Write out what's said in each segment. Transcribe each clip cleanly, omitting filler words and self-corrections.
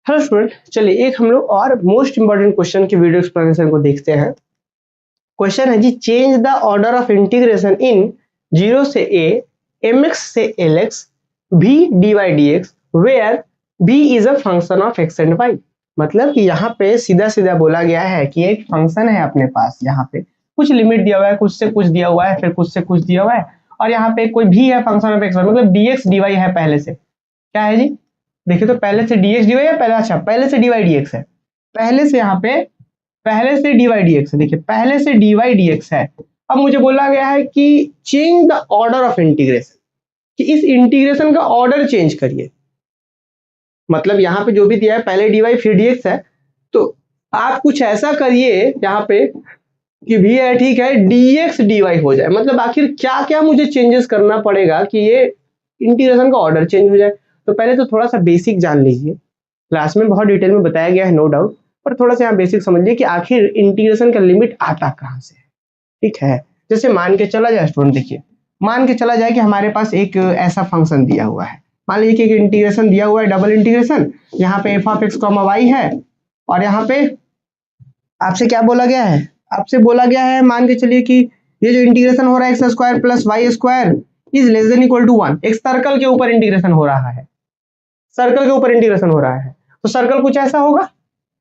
Hello student, चलिए एक हम लोग और मोस्ट इंपॉर्टेंट क्वेश्चन की वीडियो एक्सप्लेनेशन को देखते हैं। क्वेश्चन है जी, change the order of integration in 0 से a mx से lx v dy dx where v is a function of x and y। मतलब कि यहाँ पे सीधा सीधा बोला गया है कि एक फंक्शन है अपने पास, यहाँ पे कुछ लिमिट दिया हुआ है, कुछ से कुछ दिया हुआ है, फिर कुछ से कुछ दिया हुआ है, और यहाँ पे कोई भी है फंक्शन ऑफ x y, मतलब dx dy है। पहले से क्या है जी, देखिए तो पहले से dx dy है, पहले अच्छा पहले से dy dx है, पहले से यहाँ पे पहले से dy dx है, देखिए पहले से dy dx है। अब मुझे बोला गया है कि change the order of integration, कि इस इंटीग्रेशन का ऑर्डर चेंज करिए। मतलब यहाँ पे जो भी दिया है पहले dy फिर dx है, तो आप कुछ ऐसा करिए यहाँ पे कि भी है ठीक है dx dy हो जाए। मतलब आखिर क्या क्या मुझे चेंजेस करना पड़ेगा कि ये इंटीग्रेशन का ऑर्डर चेंज हो जाए। तो पहले तो थोड़ा सा बेसिक जान लीजिए, क्लास में बहुत डिटेल में बताया गया है नो डाउट, पर थोड़ा सा यहाँ बेसिक समझिए कि आखिर इंटीग्रेशन का लिमिट आता कहाँ से है। ठीक है, जैसे मान के चला जाए स्टूडेंट, देखिए मान के चला जाए कि हमारे पास एक ऐसा फंक्शन दिया हुआ है, मान लीजिए कि एक इंटीग्रेशन दिया हुआ है, डबल इंटीग्रेशन। यहाँ पे f of x comma y है, और यहाँ पे आपसे क्या बोला गया है, आपसे बोला गया है मान के चलिए कि ये जो इंटीग्रेशन हो रहा है x square plus y square is less than equal to 1। एक सर्कल के ऊपर इंटीग्रेशन हो रहा है, सर्कल के ऊपर इंटीग्रेशन हो रहा है, तो सर्कल कुछ ऐसा होगा।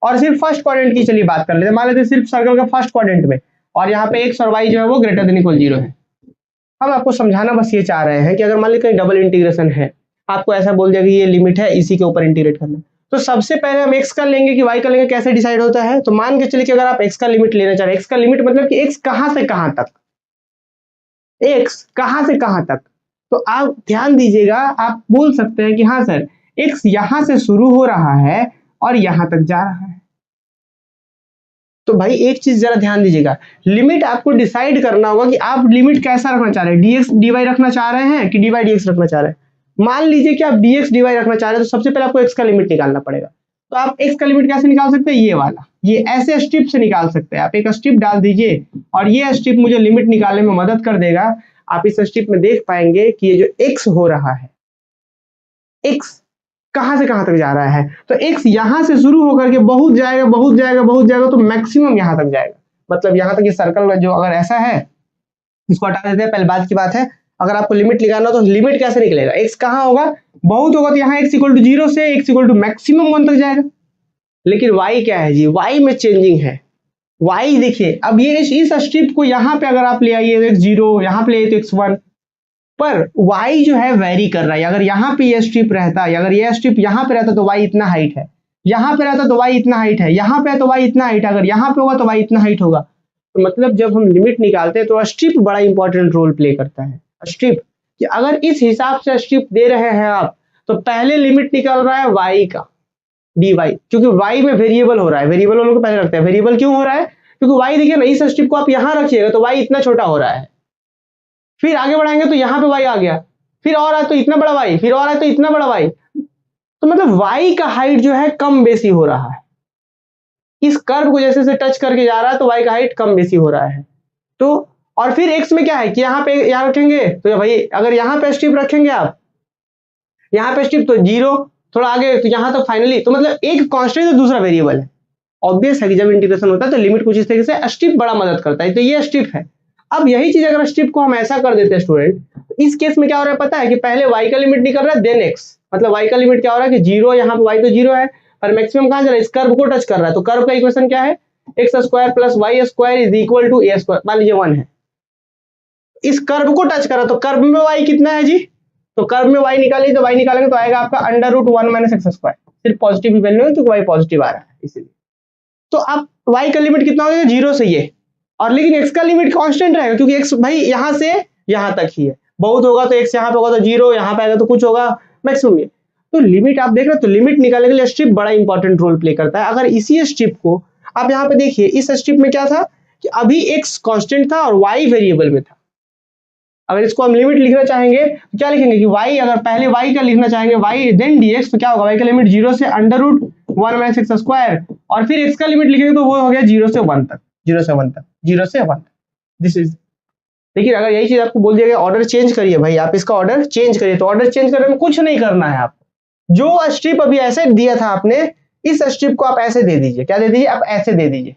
और सिर्फ फर्स्ट क्वाड्रेंट की चलिए बात कर लेते हैं, मान लेते हैं सिर्फ सर्कल का फर्स्ट क्वाड्रेंट में, और यहाँ पे एक्स और वाई जो है वो ग्रेटर देन इक्वल 0 है। हम आपको समझाना बस ये चाह रहे हैं कि अगर मान लीजिए कहीं डबल इंटीग्रेशन है, आपको ऐसा बोल दिया कि ये लिमिट है, इसी के ऊपर इंटीग्रेट करना, तो सबसे पहले हम एक्स का लेंगे कि वाई का लेंगे, कैसे डिसाइड होता है। तो मान के चलिए कि अगर आप एक्स का लिमिट लेना चाह रहे हैं, एक्स का लिमिट मतलब कि एक्स कहां से कहां तक, एक्स कहां से कहां तक, तो आप ध्यान दीजिएगा, आप बोल सकते हैं कि हाँ सर एक्स यहां से शुरू हो रहा है और यहां तक जा रहा है। तो भाई एक चीज जरा ध्यान दीजिएगा, लिमिट आपको डिसाइड करना होगा कि आप लिमिट कैसा रखना चाह रहे हैं, dx dy रखना चाह रहे हैं कि dy dx रखना चाह रहे हैं। मान लीजिए कि आप dx dy रखना चाह रहे हैं, तो सबसे पहले आपको x का लिमिट निकालना पड़ेगा। तो आप x का लिमिट कैसे निकाल सकते हैं, ये वाला, ये ऐसे स्ट्रिप से निकाल सकते हैं। आप एक स्ट्रिप डाल दीजिए और ये स्ट्रिप मुझे लिमिट निकालने में मदद कर देगा। आप इस स्ट्रिप में देख पाएंगे कि ये जो x हो रहा है, x कहां से कहां तक जा रहा है, तो x यहां से शुरू होकर के बहुत जाएगा बहुत जाएगा बहुत जाएगा, तो मैक्सिमम यहां तक जाएगा। मतलब यहां तक ये सर्कल जो अगर ऐसा है, इसको हटा देते हैं। पहले बात की बात है, अगर आपको लिमिट निकालना तो लिमिट कैसे निकलेगा, x कहां होगा, बहुत होगा, तो यहाँ x इक्वल टू 0 से x इक्वल टू मैक्सिमम 1 तक जाएगा। लेकिन y क्या है जी, y में चेंजिंग है। y देखिए, अब ये इस स्ट्रिप को यहाँ पे अगर आप ले आइए x0, यहाँ पे ले आइए तो x1, पर y जो है वेरी कर रहा है। अगर यहाँ पे ये स्ट्रिप रहता है, अगर ये स्ट्रिप यहाँ पे रहता तो y इतना हाइट है, यहाँ पे रहता तो y इतना हाइट है, यहाँ पे है तो y इतना हाइट है, अगर यहाँ पे होगा तो y इतना हाइट होगा। तो मतलब जब हम लिमिट निकालते हैं तो स्ट्रिप बड़ा इंपॉर्टेंट रोल प्ले करता है। स्ट्रिप, कि अगर इस हिसाब से स्ट्रिप दे रहे हैं आप, तो पहले लिमिट निकल रहा है y का dy, क्योंकि y में वेरिएबल हो रहा है, वेरिएबल वालों को पहले रखते हैं। वेरिएबल क्यों हो रहा है, क्योंकि y देखिए ना, इस स्ट्रिप को आप यहाँ रखिएगा तो y इतना छोटा हो रहा है, फिर आगे बढ़ाएंगे तो यहाँ पे y आ गया, फिर और आए तो इतना बड़ा y, फिर और आए तो इतना बड़ा y, तो मतलब y का हाइट जो है कम बेसी हो रहा है। इस कर्व को जैसे से टच करके जा रहा है तो y का हाइट कम बेसी हो रहा है। तो और फिर x में क्या है कि यहाँ पे यहाँ रखेंगे तो भाई अगर यहाँ पे स्ट्रिप रखेंगे आप, यहाँ पे स्ट्रिप तो 0, थोड़ा आगे तो यहाँ तक फाइनली, तो मतलब एक कांस्टेंट तो दूसरा वेरिएबल है। ऑब्वियस है कि जब इंटीग्रेशन होता है तो लिमिट कुछ इस तरीके से स्ट्रिप बड़ा मदद करता है। तो ये स्ट्रिप है। अब यही चीज अगर स्ट्रिप को हम ऐसा कर देते हैं स्टूडेंट, इस केस में क्या हो रहा है पता है, कि पहले y का लिमिट निकल रहा है देन x, मतलब y का लिमिट क्या हो रहा है कि 0, यहाँ पे y तो 0 है, पर मैक्सिमम कहां जा रहा है, इस कर्व को टच कर रहा है। तो कर्व का इक्वेशन क्या है, x square plus y square is equal to a square, मान लीजिए 1 है, इस कर्व को टच कर रहा है, तो कर्व में y कितना है जी, तो कर्व में y निकालिए, तो y निकालेंगे तो आएगा आपका √1 माइनस एक्स स्क्वायर, सिर्फ पॉजिटिव ही वैल्यू है क्योंकि y पॉजिटिव आ रहा है इसीलिए। तो अब y का लिमिट कितना हो जाएगा 0 से ये, और लेकिन x का लिमिट कांस्टेंट रहेगा क्योंकि x भाई यहां से यहां तक ही है, बहुत होगा तो x यहां पे होगा तो 0, यहां पे आएगा तो कुछ होगा मैक्सिमम ये। तो लिमिट आप देख रहे हो, तो लिमिट निकालने के लिए स्ट्रिप बड़ा इंपॉर्टेंट रोल प्ले करता है। अगर इसी स्ट्रिप को आप यहाँ पे देखिए, इस स्ट्रिप में क्या था कि अभी x कांस्टेंट था और y वेरिएबल में था। अगर इसको हम लिमिट लिखना चाहेंगे तो क्या लिखेंगे कि y, अगर पहले y का लिखना चाहेंगे y देन dx, तो क्या होगा, y का लिमिट 0 से √1 माइनस एक्स स्क्वायर, और फिर x का लिमिट लिखेंगे तो वो हो गया 0 से 1 तक, 0 से 1 तक, 0 से 1 तक। दिस इज, लेकिन अगर यही चीज आपको बोल दिया गया ऑर्डर चेंज करिए, भाई आप इसका ऑर्डर चेंज करिए, तो ऑर्डर चेंज करने में कुछ नहीं करना है। आप जो स्ट्रिप अभी ऐसे दिया था आपने, इस स्ट्रिप को आप ऐसे दे दीजिए, क्या दे दीजिए, आप ऐसे दे दीजिए।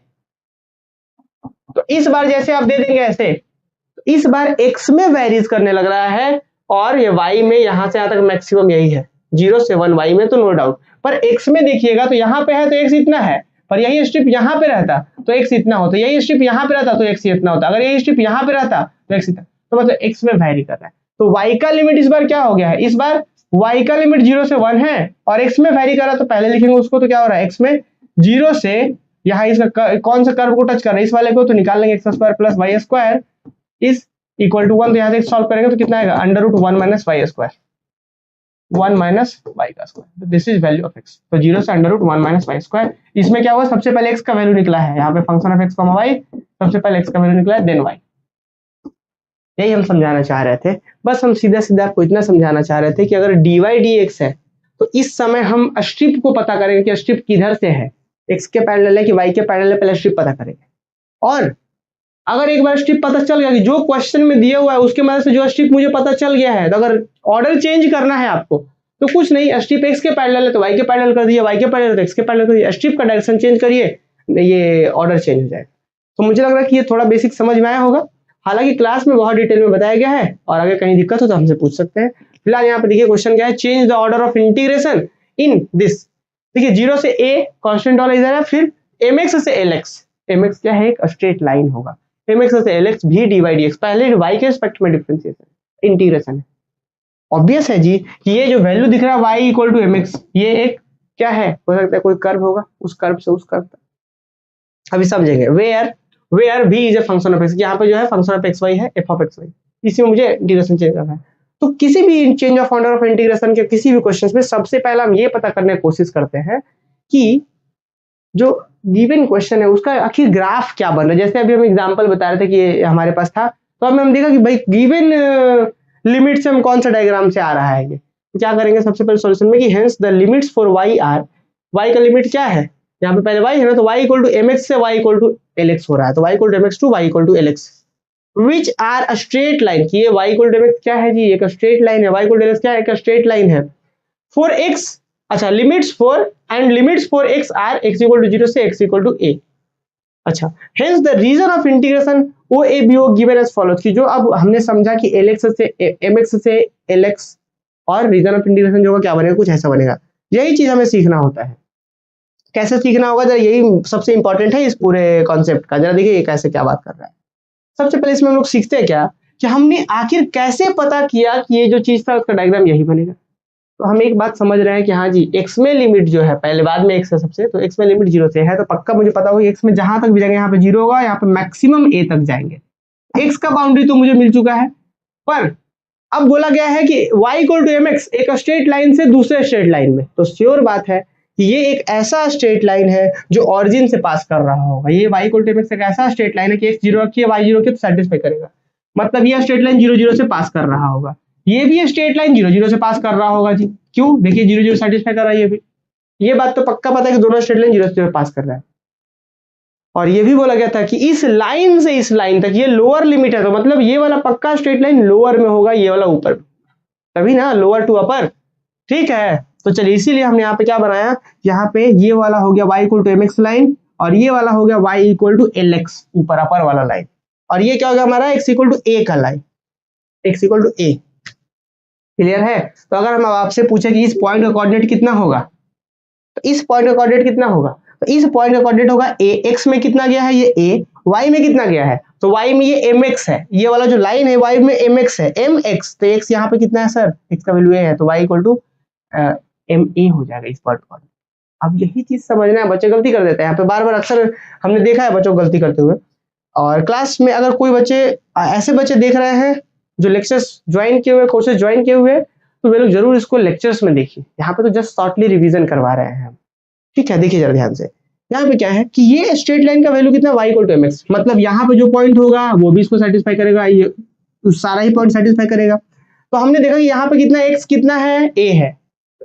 तो इस बार जैसे आप दे देंगे ऐसे, तो इस बार x में वेरीज करने लग रहा है और ये y में यहां से यहां तक मैक्सिमम यही है 0 से 1 y में, तो नो डाउट। पर x में देखिएगा तो यहाँ पे है तो x इतना है, पर यही स्ट्रिप यहाँ पे रहता तो x इतना होता, यही स्ट्रिप यहाँ पे रहता तो x इतना होता, अगर यही स्ट्रिप यहाँ पे रहता तो x इतना, तो मतलब x में वेरी कर रहा है। तो y का लिमिट इस बार क्या हो गया है, इस बार y का लिमिट 0 से 1 है और x में वेरी कर रहा है, तो पहले लिखेंगे उसको, तो क्या हो रहा है x में 0 से यहाँ इसका कौन सा कर्व को टच कर रहा है, इस वाले को, तो निकाल लेंगे x square plus y square is equal to 1, तो यहाँ से सॉल्व करेंगे तो कितना आएगा under root 1 minus y square, 1 minus y का square, this is value of x। तो 0 से under root 1 minus y square, इसमें क्या हुआ, सबसे पहले x का वैल्यू निकला है, यहाँ पे function of x comma y, सबसे पहले x का वैल्यू निकला है देन y। यही हम समझाना चाह रहे थे, बस हम सीधा सीधा आपको इतना समझाना चाह रहे थे कि अगर dy dx है तो इस समय हम स्ट्रिप को पता करेंगे कि स्ट्रिप किधर से है, x के पैरेलल है कि y के पैरेलल है, पहले स्ट्रिप पता करेंगे। और अगर एक बार स्ट्रिप पता चल गया कि जो क्वेश्चन में दिया हुआ है उसके मदद से जो स्ट्रिप मुझे पता चल गया है, तो अगर ऑर्डर चेंज करना है आपको तो कुछ नहीं, स्ट्रिप x के पैरेलल है तो y के पैरेलल कर दिए, y के पैरेलल तो x के पैरेलल कर दिए, स्ट्रिप का डायरेक्शन चेंज करिए, ये ऑर्डर चेंज हो जाएगा। तो मुझे लग रहा है कि ये थोड़ा बेसिक समझ में आया होगा, हालांकि क्लास में बहुत डिटेल में बताया गया है और अगर कहीं दिक्कत हो तो हमसे पूछ सकते हैं। फिलहाल यहाँ पे देखिए क्वेश्चन क्या है, change the order of integration in this. देखिए 0 से a कांस्टेंट वाला इधर है, फिर mx से lx, mx क्या है, एक स्ट्रेट लाइन होगा, mx से lx भी dy dx, पहले y के रिस्पेक्ट में डिफरेंशिएशन इंटीग्रेशन है। ऑब्वियस है जी कि ये जो वैल्यू दिख रहा है y इक्वल टू mx, ये एक क्या है, हो सकता है कोई कर्व होगा, उस कर्व से उस कर्व तक अभी समझेंगे। Where v is a function of x, यहाँ पे जो है फंक्शन ऑफ xy है f ऑफ xy, इसी में मुझे इंटीग्रेशन चेंज करना है। तो किसी भी change of order of integration के किसी भी क्वेश्चन में सबसे पहला हम ये पता करने की कोशिश करते हैं कि जो गिवन क्वेश्चन है उसका आखिर ग्राफ क्या बन रहा है। जैसे अभी हम एग्जांपल बता रहे थे कि ये हमारे पास था, तो हमें हम देखा कि भाई गिवन लिमिट से हम कौन सा डायग्राम से आ रहा है, ये तो क्या करेंगे सबसे पहले सॉल्यूशन में कि hence the limits for y are, y का लिमिट क्या है, यहाँ पे पहले y है ना, तो y इक्वल टू mx से y इक्वल टू lx हो रहा है, तो y equal to mx to y equal to lx which are a straight line, कि ये y इक्वल टू mx क्या है जी, एक स्ट्रेट लाइन है, y इक्वल टू lx क्या है, एक स्ट्रेट लाइन है। फॉर x, अच्छा limits for and limits for x are x equal to 0 से x इक्वल टू a। अच्छा, hence the region of integration O A B O given as follows, की जो अब हमने समझा कि lx से mx से lx और रीजन ऑफ इंटीग्रेशन जो क्या बनेगा, कुछ ऐसा बनेगा। यही चीज हमें सीखना होता है, कैसे सीखना होगा, जरा यही सबसे इंपॉर्टेंट है इस पूरे कॉन्सेप्ट का। जरा देखिए ये कैसे क्या बात कर रहा है। सबसे पहले इसमें हम लोग सीखते हैं क्या कि हमने आखिर कैसे पता किया कि ये जो चीज था उसका डायग्राम यही बनेगा। तो हम एक बात समझ रहे हैं कि हाँ जी x में लिमिट जो है, पहले बाद में x है सबसे, तो x में लिमिट 0 से है, तो पक्का मुझे पता होगा x में जहां तक भी जाएंगे यहाँ पे 0 होगा, यहाँ पे मैक्सिमम a तक जाएंगे। x का बाउंड्री तो मुझे मिल चुका है, पर अब बोला गया है कि y इक्वल टू mx एक स्ट्रेट लाइन से दूसरे स्ट्रेट लाइन में, तो श्योर बात है कि ये एक ऐसा स्ट्रेट लाइन है जो ऑरिजिन से पास कर रहा होगा। ये y इक्वल टू mx एक ऐसा स्ट्रेट लाइन है कि x 0 रखिए y 0 रखिए तो सेटिस्फाई करेगा, मतलब ये स्ट्रेट लाइन 0 0 से पास कर रहा होगा, ये भी स्ट्रेट लाइन 0 0 से पास कर रहा होगा जी। क्यों, देखिए 0 0 सेटिस्फाई कर रहा है, ये भी, ये बात तो पक्का पता है कि दोनों स्ट्रेट लाइन 0 से पास कर रहा है। और ये भी बोला गया था कि इस लाइन से इस लाइन तक ये लोअर लिमिट है, तो मतलब ये वाला पक्का स्ट्रेट लाइन लोअर में होगा, ये वाला ऊपर, तभी ना लोअर टू अपर, ठीक है। तो चलिए इसीलिए हमने यहाँ पे क्या बनाया, यहाँ पे ये वाला हो गया y equal to mx line और ये वाला हो गया y इक्वल टू lx ऊपर अपर वाला लाइन, और ये क्या हो गया हमारा x इक्वल टू a का line, x equal to a। Clear है। तो अगर हम आपसे पूछे कि इस पॉइंट का कोऑर्डिनेट कितना होगा, तो इस पॉइंट का कोऑर्डिनेट कितना होगा, तो इस पॉइंट का कोऑर्डिनेट होगा a, x में कितना गया है ये a, y में कितना गया है, तो y में ये mx है, ये वाला जो लाइन है y में mx है, mx, तो x यहाँ पे कितना है सर, x का वैल्यू a है, तो y इक्वल टू ma हो जाएगा इस पॉइंट पर। अब यही चीज समझना है, बच्चे गलती कर देते हैं यहाँ पे, बार बार अक्सर हमने देखा है बच्चों को गलती करते हुए। और क्लास में अगर कोई बच्चे ऐसे बच्चे देख रहे हैं जो लेक्चर्स ज्वाइन किए हुए, कोर्सेज ज्वाइन किए हुए, तो वे लोग जरूर इसको लेक्चर्स में देखिए, यहाँ पे तो जस्ट शॉर्टली रिवीजन करवा रहे हैं हम, ठीक है। देखिए जरा ध्यान से, यहाँ पे क्या है कि ये स्ट्रेट लाइन का वैल्यू कितना, y इक्वल टू mx, मतलब यहाँ पे जो पॉइंट होगा वो भी इसको सेटिस्फाई करेगा, ये सारा ही पॉइंट सेटिस्फाई करेगा। तो हमने देखा कि यहाँ पे कितना x कितना है, a है,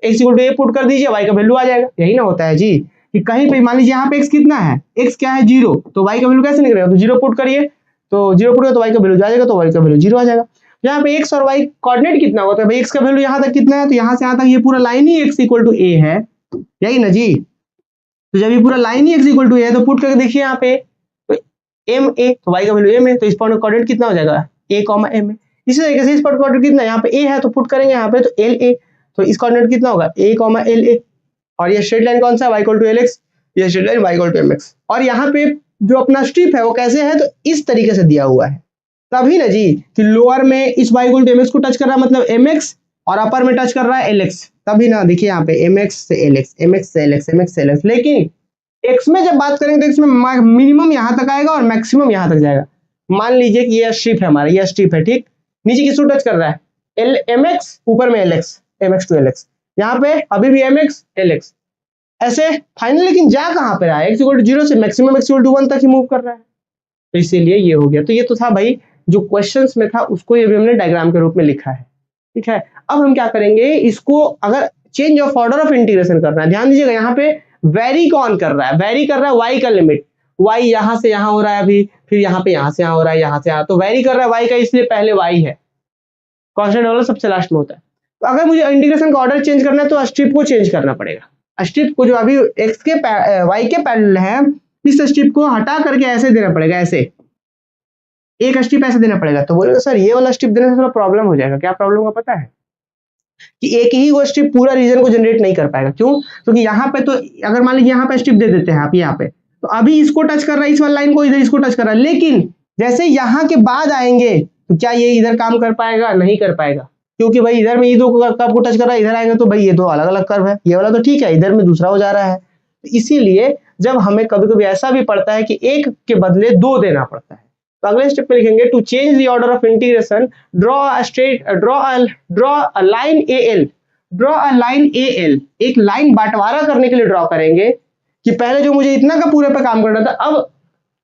x equal to a put कर दीजिए, y का वैल्यू आ जाएगा। यही ना होता है जी कि कहीं पे मान लीजिए यहाँ पे x कितना है, x क्या है 0, तो y का वैल्यू कैसे निकलेगा, तो 0 पुट करिए, तो 0 पुट करिए तो y का वैल्यू आ जाएगा, तो y का वैल्यू 0 आ जाएगा। यहाँ पे x और y कोऑर्डिनेट कितना होता है भाई, x का वैल्यू यहाँ तक कितना है, तो यहाँ से यहाँ तक ये पूरा लाइन ही x इक्वल टू a है, यही ना जी। तो जब ये पूरा लाइन ही x इक्वल टू है तो पुट करके देखिए यहाँ पे तो एम ए, तो y का वैल्यू m है, तो इस पॉइंट का कोऑर्डिनेट कितना हो जाएगा a, m है। इसी तरीके से इस पॉइंट का कोऑर्डिनेट कितना है, यहाँ पे a है तो पुट करेंगे यहाँ पे तो l a, तो इस कोऑर्डिनेट कितना होगा a, l a। और ये स्ट्रेट लाइन कौन सा है, y इक्वल टू lx, ये straight line y equal to mx। और यहाँ पे जो अपना स्ट्रिप है वो कैसे है, तो इस तरीके से दिया हुआ है, तभी ना जी कि लोअर में इस y इक्वल टू mx को टच कर रहा है मतलब mx, और अपर में टच कर रहा है lx, तभी ना देखिए यहाँ पे mx से lx, mx से lx, mx से lx। लेकिन x में जब बात करेंगे तो x में मिनिमम यहाँ तक आएगा और मैक्सिमम यहाँ तक जाएगा। मान लीजिए कि ये स्ट्रिप है हमारा, ये स्ट्रिप है ठीक, नीचे किसको टच कर रहा है mx, ऊपर में lx, mx टू lx, यहाँ पे अभी भी mx lx, ऐसे फाइनल। लेकिन जा कहाँ पे रहा है, x इक्वल टू 0 से मैक्सिमम x इक्वल टू 1 तक ही मूव कर रहा है, तो इसीलिए ये हो गया। तो ये तो था भाई जो क्वेश्चंस में था, उसको ये भी हमने डायग्राम के रूप में लिखा है, ठीक है। अब हम क्या करेंगे, इसको अगर change of order of integration करना है, ध्यान दीजिएगा यहाँ पे वेरी कौन कर रहा है, वेरी कर रहा है y का लिमिट, y यहाँ से यहाँ हो रहा है अभी, फिर यहाँ पे यहाँ से यहाँ हो रहा है, यहाँ से यहाँ, तो वेरी कर रहा है y का, इसलिए पहले y है, कांस्टेंट वाला सबसे लास्ट में होता है। तो अगर मुझे इंटीग्रेशन का ऑर्डर चेंज करना है तो स्ट्रिप को चेंज करना पड़ेगा। स्ट्रिप को जो अभी x के y के पैरेलल है, इस स्ट्रिप को हटा करके ऐसे देना पड़ेगा, ऐसे एक स्ट्रिप ऐसे देना पड़ेगा। तो बोलेगा सर ये वाला स्ट्रिप देने से थोड़ा प्रॉब्लम हो जाएगा, क्या प्रॉब्लम होगा पता है, कि एक ही वो स्ट्रिप पूरा रीजन को जनरेट नहीं कर पाएगा। क्यों, क्योंकि यहाँ पे तो अगर मान लीजिए यहाँ पे स्ट्रिप दे देते हैं आप यहाँ पे, तो अभी इसको टच कर रहा है, इस वाली लाइन को, इधर इसको टच कर रहा है, लेकिन जैसे यहाँ के बाद आएंगे तो क्या ये इधर काम कर पाएगा, नहीं कर पाएगा, क्योंकि भाई इधर में ये दो कर्व को टच कर रहा है, इधर आएंगे तो भाई ये दो अलग अलग कर्व है, ये वाला तो ठीक है, इधर में दूसरा हो जा रहा है। तो इसीलिए जब हमें कभी कभी ऐसा भी पड़ता है कि एक के बदले दो देना पड़ता है, तो अगले स्टेप में लिखेंगे to change the order of integration draw a line AL, draw a line AL, एक लाइन बंटवारा करने के लिए ड्रॉ करेंगे कि पहले जो मुझे इतना का पूरे पे काम करना था, अब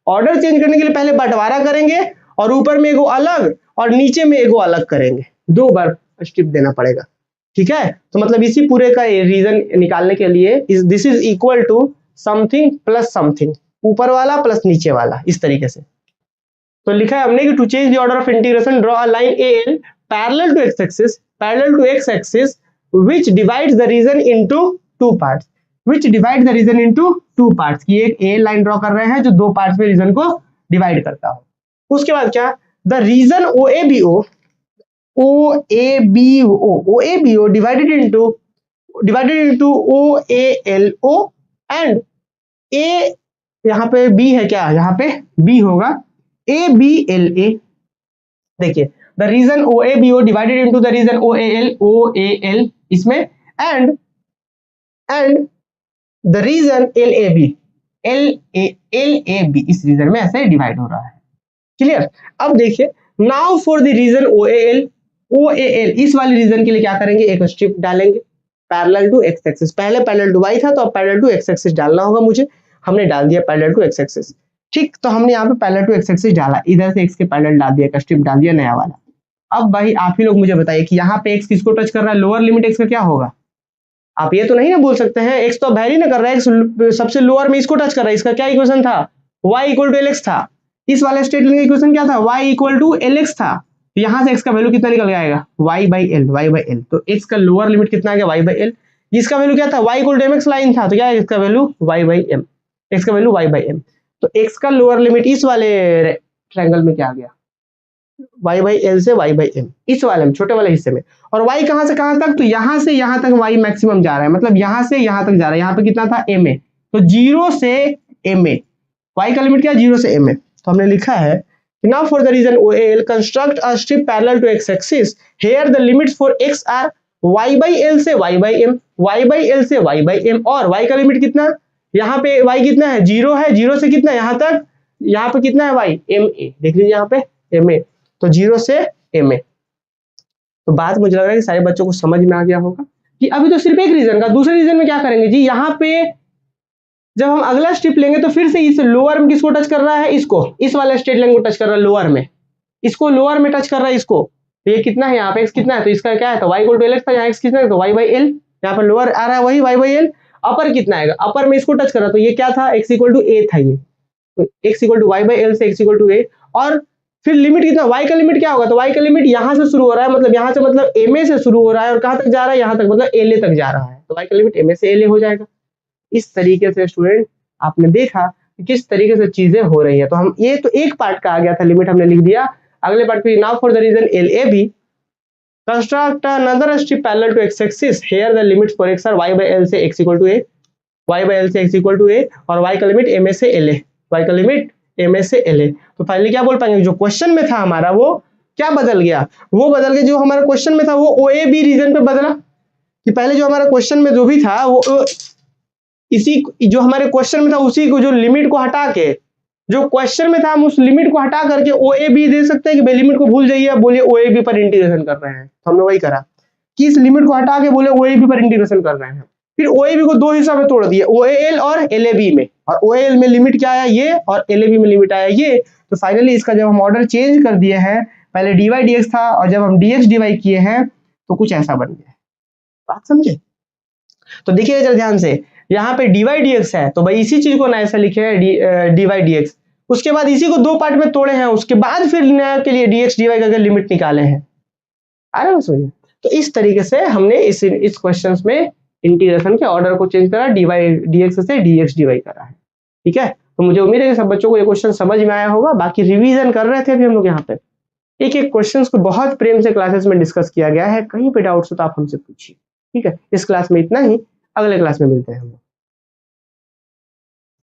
ऑर्डर चेंज करने के लिए पहले बंटवारा करेंगे और ऊपर में एगो अलग और नीचे में एगो अलग करेंगे, 2 बार स्ट्रिप देना पड़ेगा, ठीक है। तो मतलब इसी पूरे का रीजन निकालने के लिए this is equal to something plus something, ऊपर वाला प्लस नीचे वाला, इस तरीके से। तो लिखा है हमने कि to change the order of integration draw a line AL parallel to x axis which divides the region into two parts, कि एक A लाइन ड्रॉ कर रहे हैं जो 2 पार्ट्स में रीजन को डिवाइड करता हो। उसके बाद क्या, the region OABO divided into OALO and A, यहाँ पे B है क्या, यहाँ पे B होगा ABLA। देखिए the region OABO divided into the region OAL इसमें एंड द रीजन LAB इस रीजन में ऐसे डिवाइड हो रहा है, क्लियर। अब देखिए now for the region OAL इस वाले रीजन के लिए क्या करेंगे, एक स्ट्रिप डालेंगे पैरेलल टू x एक्सिस, पहले पैरेलल टू y था तो अब पैरेलल टू x एक्सिस डालना होगा मुझे, हमने डाल दिया पैरेलल टू x एक्सिस, ठीक। तो हमने यहाँ पे पैरेलल टू x एक्सिस डाला, इधर से x के पैरेलल डाल दिया, एक स्ट्रिप डाल दिया नया वाला। अब भाई आप ही लोग मुझे बताइए कि यहाँ पे x किसको टच कर रहा है, लोअर लिमिट x का क्या होगा। आप ये तो नहीं ना बोल सकते हैं x तो वैरी ना कर रहा है, x सबसे लोअर में इसको टच कर रहा है, इसका क्या इक्वेशन था, y इक्वल टू lx था। इस वाले स्टेटमेंट का इक्वेशन क्या था, y इक्वल टू lx था। तो यहाँ से x का वैल्यू कितना निकल आएगा, y बाई एल। तो x का लोअर लिमिट कितना आ गया, y बाई एल। इसका वैल्यू क्या था, y equal to mx line था, तो क्या है इसका value y by m, x का वैल्यू y बाई m। तो x का लोअर लिमिट इस वाले ट्रायंगल में क्या आ गया, y बाई एल से y बाई m, इस वाले में छोटे वाले हिस्से में। और y कहां से कहां तक, तो यहां से यहां तक y मैक्सिमम जा रहा है, मतलब यहां से यहां तक जा रहा है। यहाँ पे कितना था ma, तो 0 से ma, y का लिमिट क्या है 0 से ma। तो हमने लिखा है now for the region OAL construct a strip parallel to x axis, here the limits for x are y by l से y by m, y by l से y by m, और y का limit कितना, यहाँ पे y कितना है 0 है, 0 से कितना यहाँ तक, यहाँ पे कितना है y ma, देख लीजिए यहाँ पे ma, तो 0 से ma। तो बात मुझे लग रहा है कि सारे बच्चों को समझ में आ गया होगा कि अभी तो सिर्फ एक रीजन का, दूसरे रीजन में क्या करेंगे जी, यहाँ पे जब हम अगला स्ट्रिप लेंगे तो फिर से इस लोअर में किसको टच कर रहा है, इसको, इस वाले स्ट्रेट लाइन को टच कर रहा है लोअर में, इसको लोअर में टच कर रहा है इसको। तो ये कितना है यहाँ पे x कितना है, तो इसका क्या है, तो y इक्वल टू lx था, यहाँ x कितना है तो y बाई एल, यहाँ पर लोअर आ रहा है वही y बाई एल। अपर कितना आएगा, अपर में इसको टच कर रहा है, तो ये क्या था x इक्वल टू a था, ये तो x equal to y by L से x इक्वल टू a। और फिर लिमिट कितना, y का लिमिट क्या होगा, तो y का लिमिट यहाँ से शुरू हो रहा है, मतलब यहाँ से मतलब ma से शुरू हो रहा है और कहाँ तक जा रहा है, यहाँ तक मतलब la तक जा रहा है, तो y का लिमिट ma से la हो जाएगा। इस तरीके से स्टूडेंट आपने देखा कि किस तरीके से चीजें हो रही है। तो हम ये तो एक पार्ट का आ गया था, लिमिट हमने लिख दिया। अगले पार्ट पे now for the region L A B construct another strip parallel to x axis, here the limits for x are y by l से x equal to a, y by l से x equal to a, और y का limit ma से la, y का limit ma से la। तो finally क्या बोल पाएंगे, जो क्वेश्चन में था हमारा वो क्या बदल गया, वो बदल के जो हमारा क्वेश्चन में था वो ओ ए बी रीजन पे बदला। कि पहले जो हमारा क्वेश्चन में जो भी था वो इसी जो हमारे क्वेश्चन में था उसी को, जो लिमिट को हटा के, जो क्वेश्चन में था हम उस लिमिट को हटा करके ओ ए बी दे सकते हैं कि भाई लिमिट को भूल जाइए, बोलिए ओ ए बी पर इंटीग्रेशन कर रहे हैं। तो हमने वही करा कि इस लिमिट को हटा के बोले ओ ए बी पर इंटीग्रेशन कर रहे हैं। फिर ओ ए बी को दो हिस्सा में तोड़ दिए, ओ ए एल और एल ए बी में, और ओ ए एल में लिमिट क्या आया ये, और एल ए बी में लिमिट आया ये। तो फाइनली इसका जब हम ऑर्डर चेंज कर दिए हैं, पहले डी वाई डी एक्स था और जब हम डी एक्स डी वाई किए हैं तो कुछ ऐसा बन गया। बात समझे? तो देखिए जरा ध्यान से, यहाँ पे डी वाई डी एक्स है तो भाई इसी चीज को ना ऐसा लिखे है डी वाई डी एक्स, उसके बाद इसी को दो पार्ट में तोड़े हैं, उसके बाद फिर नया के लिए डी एक्स डी वाई का लिमिट निकाले हैं। आ रहा है समझे? तो इस तरीके से हमने इस क्वेश्चन में इंटीग्रेशन के ऑर्डर को चेंज करा, डी वाई डी एक्स से डी एक्स डी वाई करा है। ठीक है, तो मुझे उम्मीद है कि सब बच्चों को ये क्वेश्चन समझ में आया होगा। बाकी रिवीजन कर रहे थे अभी हम लोग यहाँ पे, एक एक क्वेश्चन को बहुत प्रेम से क्लासेस में डिस्कस किया गया है। कहीं पे डाउट्स हो तो आप हमसे पूछिए। ठीक है, इस क्लास में इतना ही, अगले क्लास में मिलते हैं हम लोग।